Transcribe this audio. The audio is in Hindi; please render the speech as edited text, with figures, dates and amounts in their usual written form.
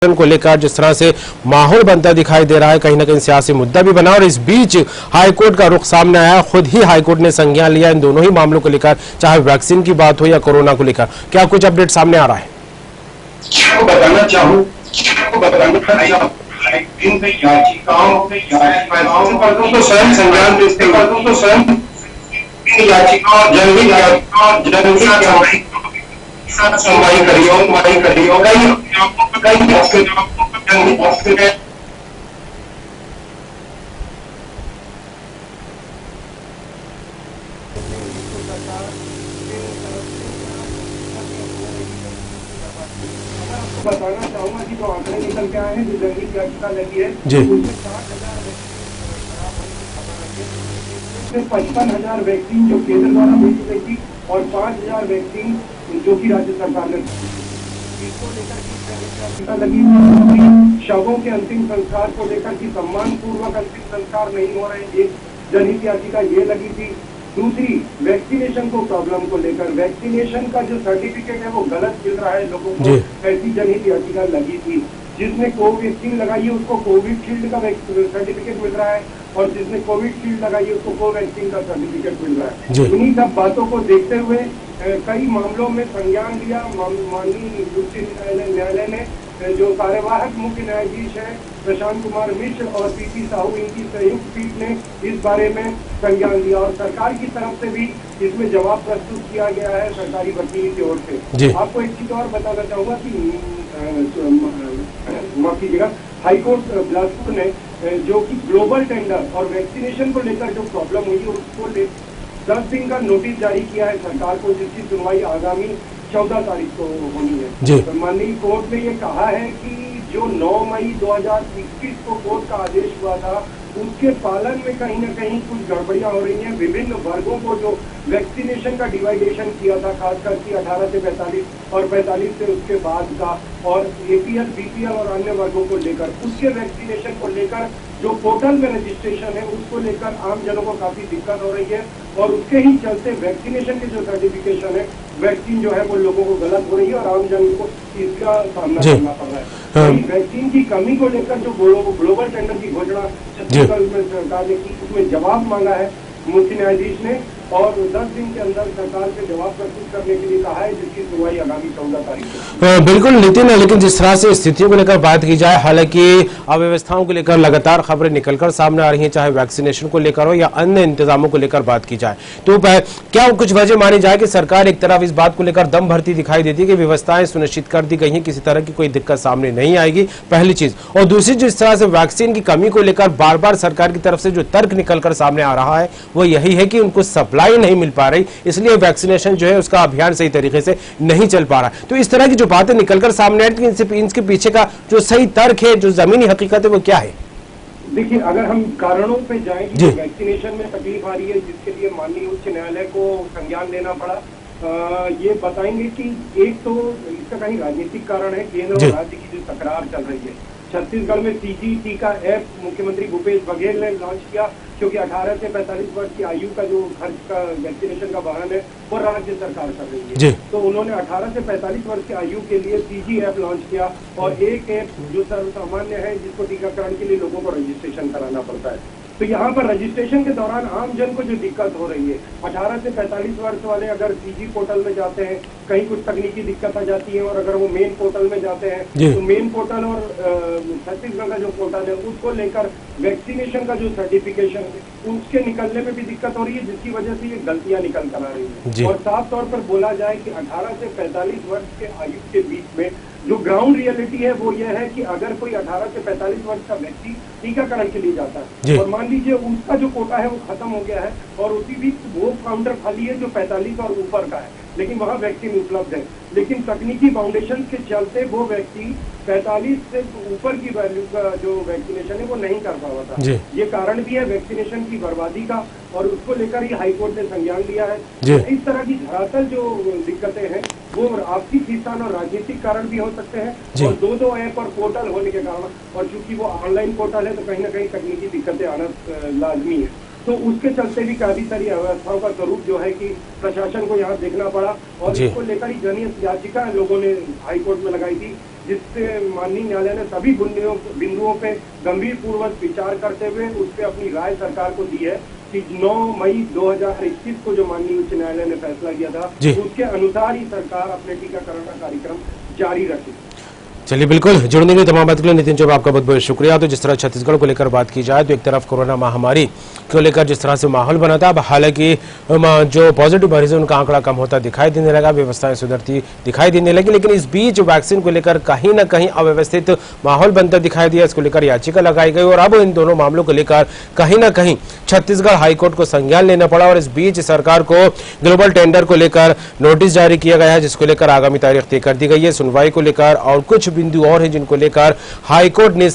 को लेकर जिस तरह से माहौल बनता दिखाई दे रहा है, कहीं ना कहीं सियासी मुद्दा भी बना और इस बीच हाईकोर्ट का रुख सामने आया। खुद ही हाईकोर्ट ने संज्ञान लिया इन दोनों ही मामलों को लेकर, चाहे वैक्सीन की बात हो या कोरोना को लेकर। क्या कुछ अपडेट सामने आ रहा है? बताना चाहूँ तो स्वयं संज्ञान तो स्वयं याचिका सुनवाई करियो बताना चाहूंगा कि जो आंकड़े निकल के आए हैं, जो जनहित याचिका लगी है उसमें 55,000 वैक्सीन जो केंद्र द्वारा भेजी गई थी और 5,000 वैक्सीन जो कि राज्य सरकार ने इसको लेकर लगी। शवों के अंतिम संस्कार को लेकर कि सम्मान पूर्वक अंतिम संस्कार नहीं हो रहे, एक जनहित याचिका ये लगी थी। दूसरी, वैक्सीनेशन को प्रॉब्लम को लेकर वैक्सीनेशन का जो सर्टिफिकेट है वो गलत मिल रहा है लोगों को, ऐसी जनहित याचिका लगी थी। जिसने कोवैक्सीन लगाई है उसको कोविशील्ड का सर्टिफिकेट मिल रहा है और जिसने कोविशील्ड लगाई है उसको कोवैक्सीन का सर्टिफिकेट मिल रहा है। इन्हीं सब बातों को देखते हुए कई मामलों में संज्ञान लिया माननीय उच्च न्यायालय ने। जो कार्यवाहक मुख्य न्यायाधीश है प्रशांत कुमार मिश्र और पीपी साहू, इनकी संयुक्त पीठ ने इस बारे में संज्ञान लिया और सरकार की तरफ से भी इसमें जवाब प्रस्तुत किया गया है सरकारी वकील की ओर से। आपको एक चीज और बताना चाहूंगा कि माफ कीजिएगा, हाईकोर्ट बिलासपुर ने जो कि ग्लोबल टेंडर और वैक्सीनेशन को लेकर जो प्रॉब्लम हुई है उसको 10 दिन का नोटिस जारी किया है सरकार को, जिसकी सुनवाई आगामी 14 तारीख को होनी है। तो माननीय कोर्ट ने ये कहा है कि जो 9 मई 2021 को कोर्ट का आदेश हुआ था उसके पालन में कहीं न कहीं कुछ गड़बड़ियां हो रही हैं। विभिन्न वर्गों को जो वैक्सीनेशन का डिवाइडेशन किया था, खासकर कि 18 से 45 और 45 से उसके बाद का, और एपीएल, बीपीएल और अन्य वर्गों को लेकर उसके वैक्सीनेशन को लेकर जो पोर्टल में रजिस्ट्रेशन है उसको लेकर आम जनों को काफी दिक्कत हो रही है और उसके ही चलते वैक्सीनेशन के जो सर्टिफिकेशन है वैक्सीन जो है वो लोगों को गलत हो रही है और आम जन को इसका सामना करना पड़ रहा है। वैक्सीन की कमी को लेकर जो ग्लोबल टेंडर की घोषणा छत्तीसगढ़ में सरकार ने की, उसमें जवाब मांगा है मुख्य न्यायाधीश ने और 10 दिन के अंदर सरकार से जवाब प्रस्तुत करने के लिए कहा है, जिसकी सुनवाई आगामी 14 तारीख को। बिल्कुल नितिन, लेकिन जिस तरह से स्थितियों को लेकर बात की जाए, हालांकि अव्यवस्थाओं को लेकर लगातार खबरें निकलकर सामने आ रही हैं, चाहे वैक्सीनेशन को लेकर हो या अन्य इंतजामों को लेकर बात की जाए, तो क्या कुछ वजह मानी जाए कि सरकार एक तरफ इस बात को लेकर दम भरती दिखाई देती है कि व्यवस्थाएं सुनिश्चित कर दी गई हैं, किसी तरह की कोई दिक्कत सामने नहीं आएगी, पहली चीज, और दूसरी जिस तरह से वैक्सीन की कमी को लेकर बार बार सरकार की तरफ से जो तर्क निकलकर सामने आ रहा है वो यही है कि उनको सप्लाई नहीं मिल पा रही, इसलिए वैक्सीनेशन जो है उसका अभियान सही तरीके से नहीं चल पा रहा। तो इस तरह की जो बातें निकलकर सामने आई, इनके पीछे का जो सही तर्क है, जो जमीनी हकीकत है, वो क्या है? देखिए, अगर हम कारणों पे जाएं कि वैक्सीनेशन में तकलीफ आ रही है जिसके लिए माननीय उच्च न्यायालय को संज्ञान लेना पड़ा, ये बताएंगे कि एक तो इसका कहीं राजनीतिक कारण है, केंद्र और राज्य की जो तकरार चल रही है। छत्तीसगढ़ में सीजीटी का ऐप मुख्यमंत्री भूपेश बघेल ने लॉन्च किया, क्योंकि 18 से 45 वर्ष की आयु का जो खर्च का वैक्सीनेशन का वाहन है वो राज्य सरकार कर रही है। तो उन्होंने 18 से 45 वर्ष की आयु के लिए सीजी ऐप लॉन्च किया और एक ऐप जो सर्वसामान्य है जिसको टीकाकरण के लिए लोगों को रजिस्ट्रेशन कराना पड़ता है। तो यहाँ पर रजिस्ट्रेशन के दौरान आम जन को जो दिक्कत हो रही है, 18 से 45 वर्ष वाले अगर सीजी पोर्टल में जाते हैं कहीं कुछ तकनीकी दिक्कत आ जाती है और अगर वो मेन पोर्टल में जाते हैं तो मेन पोर्टल और छत्तीसगढ़ का जो पोर्टल है उसको लेकर वैक्सीनेशन का जो सर्टिफिकेशन है उसके निकलने में भी दिक्कत हो रही है, जिसकी वजह से ये गलतियां निकल कर आ रही है। और साफ तौर पर बोला जाए कि 18 से 45 वर्ष के आयु के बीच में जो ग्राउंड रियलिटी है वो ये है कि अगर कोई 18 से 45 वर्ष का व्यक्ति टीकाकरण के लिए जाता है और मान लीजिए उसका जो कोटा है वो खत्म हो गया है और उसी बीच वो काउंटर खाली है जो 45 और ऊपर का है, लेकिन वहाँ वैक्सीन उपलब्ध है, लेकिन तकनीकी फाउंडेशन के चलते वो व्यक्ति 45 से ऊपर की वैल्यू का जो वैक्सीनेशन है वो नहीं कर पा रहा था। ये कारण भी है वैक्सीनेशन की बर्बादी का और उसको लेकर ही हाईकोर्ट ने संज्ञान लिया है। इस तरह की धरातल जो दिक्कतें हैं वो आपसी खींचतान और राजनीतिक कारण भी हो सकते हैं और दो ऐप और पोर्टल होने के कारण, और चूंकि वो ऑनलाइन पोर्टल है तो कहीं ना कहीं तकनीकी दिक्कतें आना लाजमी है। तो उसके चलते भी काफी सारी अव्यवस्थाओं का स्वरूप जो है कि प्रशासन को यहाँ देखना पड़ा और जी। इसको लेकर ही जनहित याचिका लोगों ने हाईकोर्ट में लगाई थी, जिससे माननीय न्यायालय ने सभी बिंदुओं पे गंभीर पूर्वक विचार करते हुए उस पर अपनी राय सरकार को दी है कि 9 मई 2021 को जो माननीय उच्च न्यायालय ने फैसला किया था, जी। उसके अनुसार ही सरकार अपने टीकाकरण का कार्यक्रम जारी रखे। चलिए, बिल्कुल जुड़ने के लिए तमाम बात के लिए नितिन चौबे आपका बहुत बहुत शुक्रिया। तो जिस तरह छत्तीसगढ़ को लेकर बात की जाए तो एक तरफ कोरोना महामारी को लेकर जिस तरह से माहौल बना था, अब हालांकि जो पॉजिटिव मरीज है उनका आंकड़ा कम होता दिखाई देने लगा, व्यवस्थाएं सुधरती दिखाई देने लगी, लेकिन इस बीच वैक्सीन को लेकर कहीं ना कहीं अव्यवस्थित माहौल बनता दिखाई दिया। इसको लेकर याचिका लगाई गई और अब इन दोनों मामलों को लेकर कहीं ना कहीं छत्तीसगढ़ हाईकोर्ट को संज्ञान लेना पड़ा और इस बीच सरकार को ग्लोबल टेंडर को लेकर नोटिस जारी किया गया है, जिसको लेकर आगामी तारीख तय कर दी गई है सुनवाई को लेकर, और कुछ बिंदु और हैं जिनको लेकर हाईकोर्ट ने